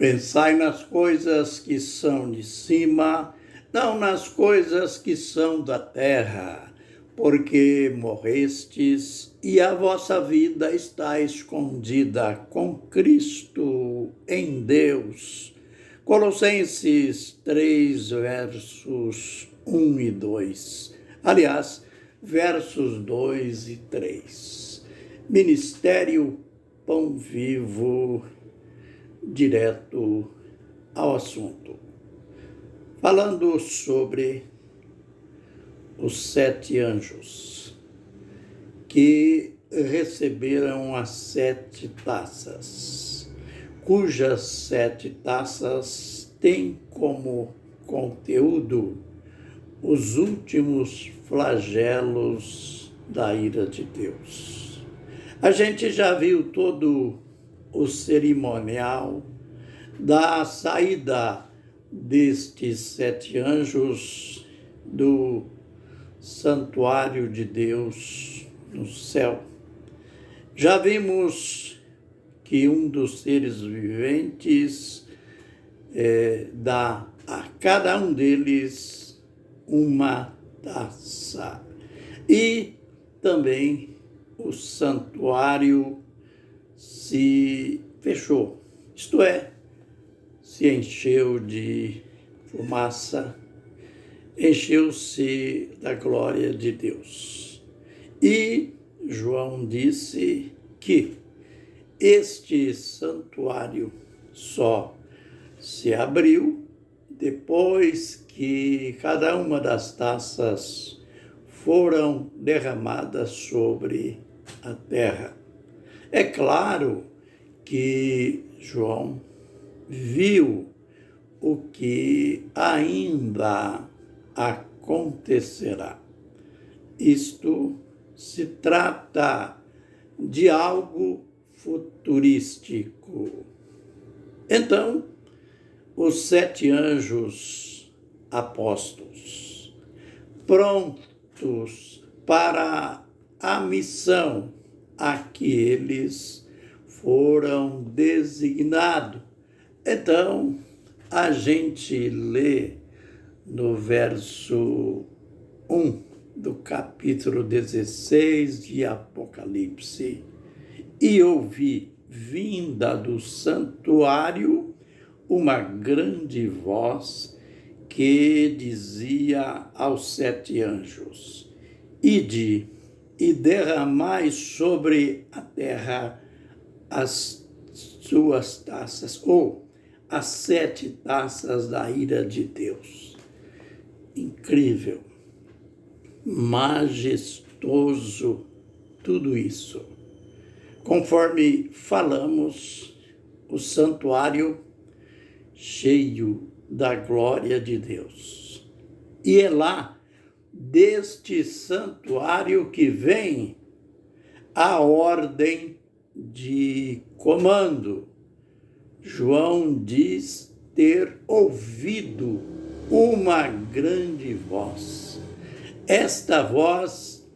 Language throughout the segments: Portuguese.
Pensai nas coisas que são de cima, não nas coisas que são da terra, porque morrestes e a vossa vida está escondida com Cristo em Deus. Colossenses 3, versos 1 e 2. Aliás, versos 2 e 3. Ministério Pão Vivo, direto ao assunto. Falando sobre os 7 anjos que receberam as 7 taças, cujas 7 taças têm como conteúdo os últimos flagelos da ira de Deus. A gente já viu todo o cerimonial da saída destes 7 anjos do santuário de Deus no céu. Já vimos que um dos seres viventes dá a cada um deles uma taça. E também o santuário se fechou, isto é, se encheu de fumaça, encheu-se da glória de Deus. E João disse que este santuário só se abriu depois que cada uma das taças foram derramadas sobre a terra. É claro que João viu o que ainda acontecerá. Isto se trata de algo futurístico. Então, os 7 anjos apóstolos, prontos para a missão a que eles foram designados. Então, a gente lê no verso 1 do capítulo 16 de Apocalipse: e ouvi, vinda do santuário, uma grande voz que dizia aos 7 anjos: ide e derramai sobre a terra as suas taças, ou as 7 taças da ira de Deus. Incrível, majestoso, tudo isso. Conforme falamos, o santuário cheio da glória de Deus. E é lá, deste santuário, que vem a ordem de comando. João diz ter ouvido uma grande voz. Esta voz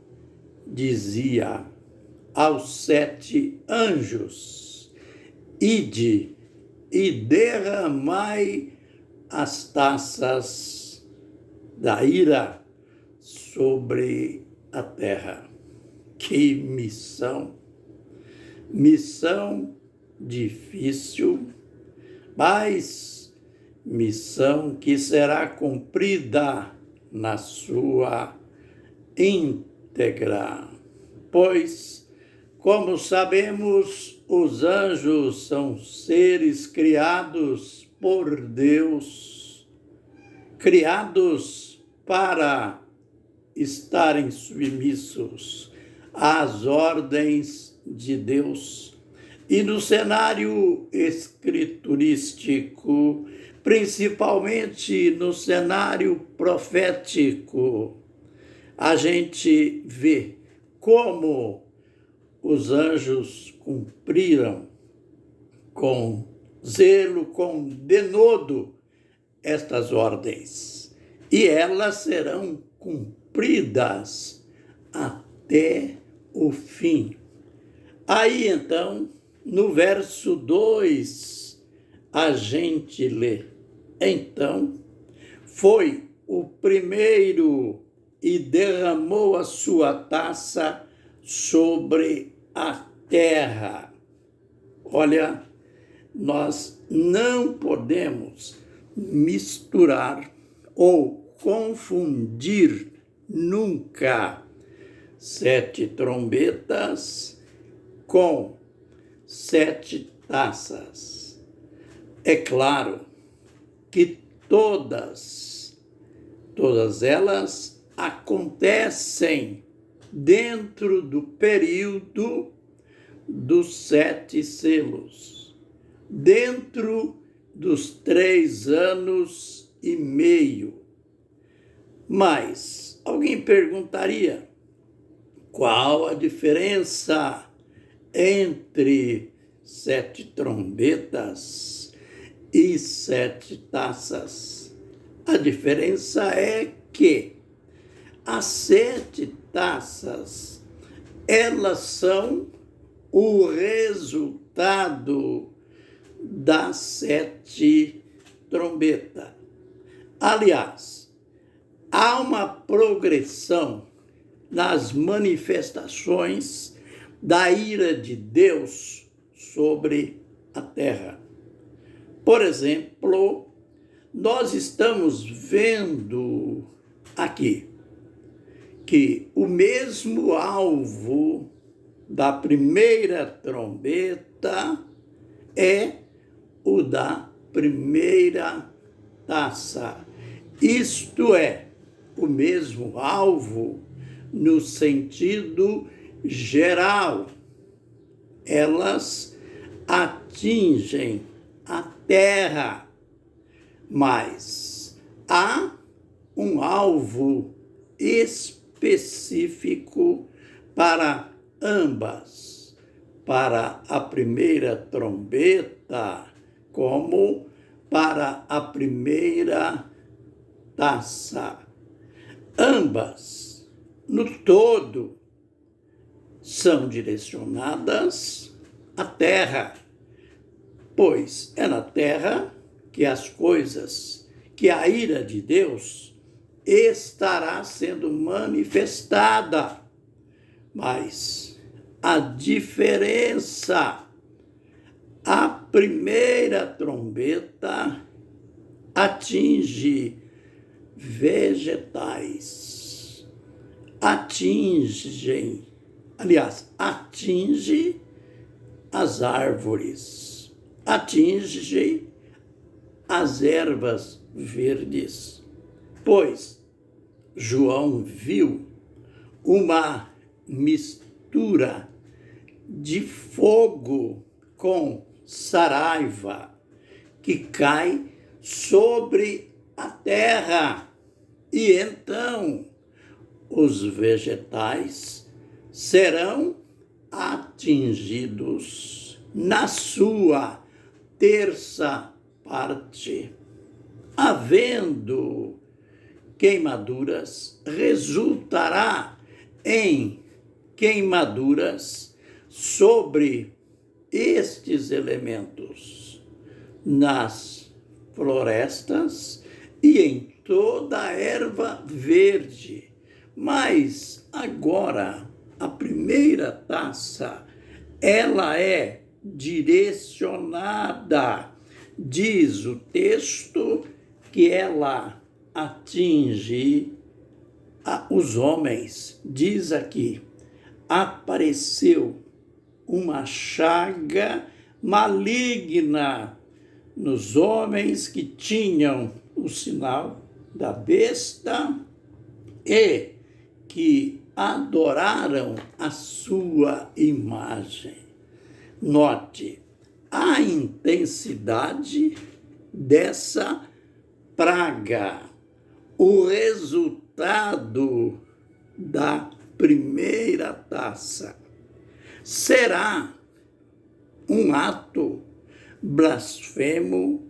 dizia aos 7 anjos: ide e derramai as taças da ira sobre a terra. Que missão! Missão difícil, mas missão que será cumprida na sua íntegra. Pois, como sabemos, os anjos são seres criados por Deus, criados para estarem submissos às ordens de Deus. E no cenário escriturístico, principalmente no cenário profético, a gente vê como os anjos cumpriram com zelo, com denodo, estas ordens. E elas serão cumpridas até o fim. Aí, então, no verso 2, a gente lê. Então, foi o primeiro e derramou a sua taça sobre a terra. Olha, nós não podemos misturar ou confundir nunca 7 trombetas com 7 taças. É claro que todas elas acontecem dentro do período dos 7 selos, dentro dos 3 anos e meio. Mas alguém perguntaria, qual a diferença entre 7 trombetas e 7 taças? A diferença é que as 7 taças, elas são o resultado das 7 trombetas. Aliás, há uma progressão nas manifestações da ira de Deus sobre a terra. Por exemplo, nós estamos vendo aqui que o mesmo alvo da primeira trombeta é o da primeira taça. Isto é, o mesmo alvo no sentido geral. Elas atingem a terra, mas há um alvo específico para ambas, para a primeira trombeta, como para a primeira taça. Ambas, no todo, são direcionadas à terra, pois é na terra que as coisas, que a ira de Deus estará sendo manifestada. Mas a diferença, a primeira trombeta atinge vegetais, atinge as árvores, atinge as ervas verdes, pois João viu uma mistura de fogo com saraiva que cai sobre a terra, e então os vegetais serão atingidos na sua terça parte. Havendo queimaduras, resultará em queimaduras sobre estes elementos nas florestas e em toda a erva verde. Mas agora, a primeira taça, ela é direcionada, diz o texto, que ela atinge os homens. Diz aqui, apareceu uma chaga maligna nos homens que tinham o sinal da besta e que adoraram a sua imagem. Note a intensidade dessa praga, o resultado da primeira taça. Será um ato blasfemo,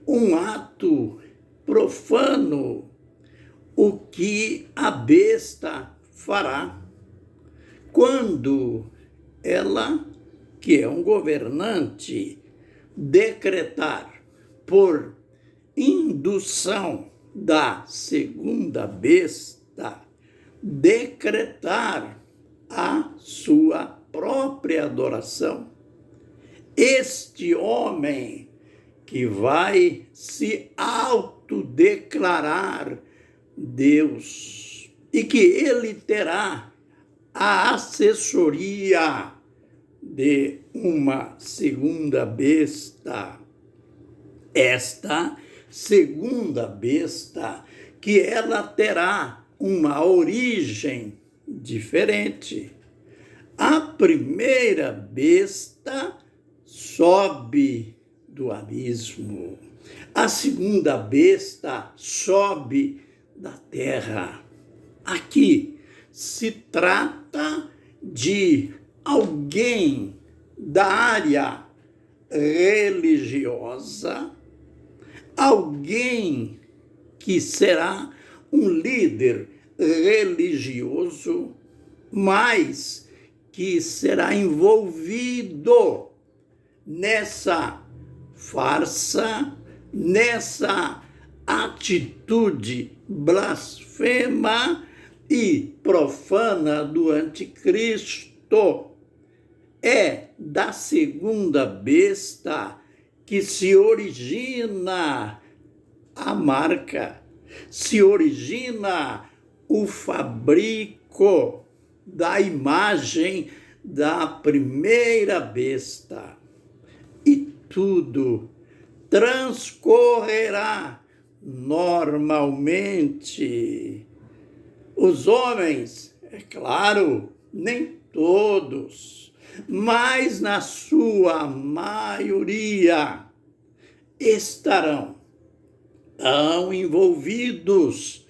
um ato profano, o que a besta fará quando ela, que é um governante, decretar por indução da segunda besta, decretar a sua própria adoração. Este homem que vai se autodeclarar Deus e que ele terá a assessoria de uma segunda besta. Esta segunda besta, que ela terá uma origem diferente. A primeira besta sobe do abismo. A segunda besta sobe da terra. Aqui se trata de alguém da área religiosa, alguém que será um líder religioso, mas que será envolvido nessa farsa, nessa atitude blasfema e profana do anticristo. É da segunda besta que se origina a marca, se origina o fabrico da imagem da primeira besta. E tudo transcorrerá normalmente. Os homens, é claro, nem todos, mas na sua maioria estarão tão envolvidos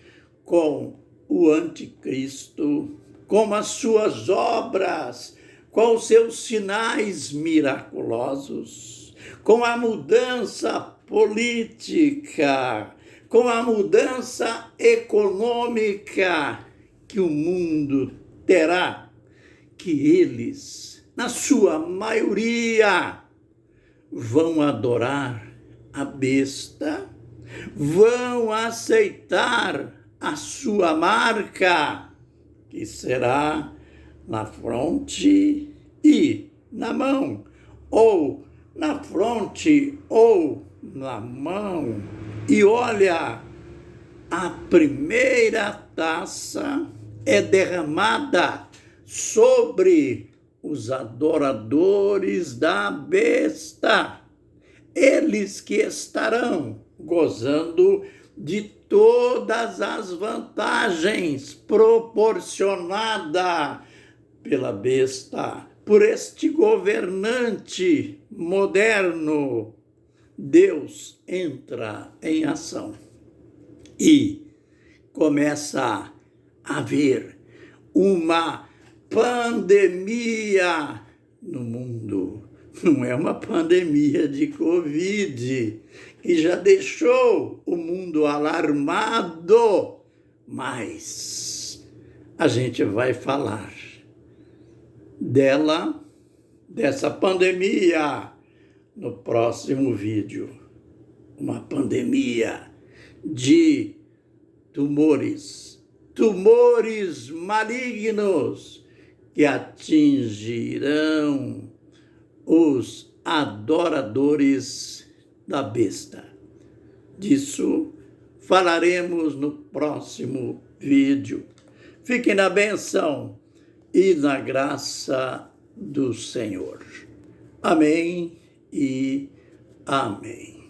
com o anticristo, com as suas obras, com os seus sinais miraculosos, com a mudança política, com a mudança econômica que o mundo terá, que eles, na sua maioria, vão adorar a besta, vão aceitar a sua marca, que será na fronte e na mão, ou na fronte ou na mão. E olha, a primeira taça é derramada sobre os adoradores da besta, eles que estarão gozando de todas as vantagens proporcionadas pela besta, por este governante moderno. Deus entra em ação e começa a haver uma pandemia no mundo. Não é uma pandemia de Covid, que já deixou o mundo alarmado, mas a gente vai falar dessa pandemia, no próximo vídeo. Uma pandemia de tumores malignos que atingirão os adoradores da besta. Disso falaremos no próximo vídeo. Fiquem na bênção e na graça do Senhor. Amém e amém.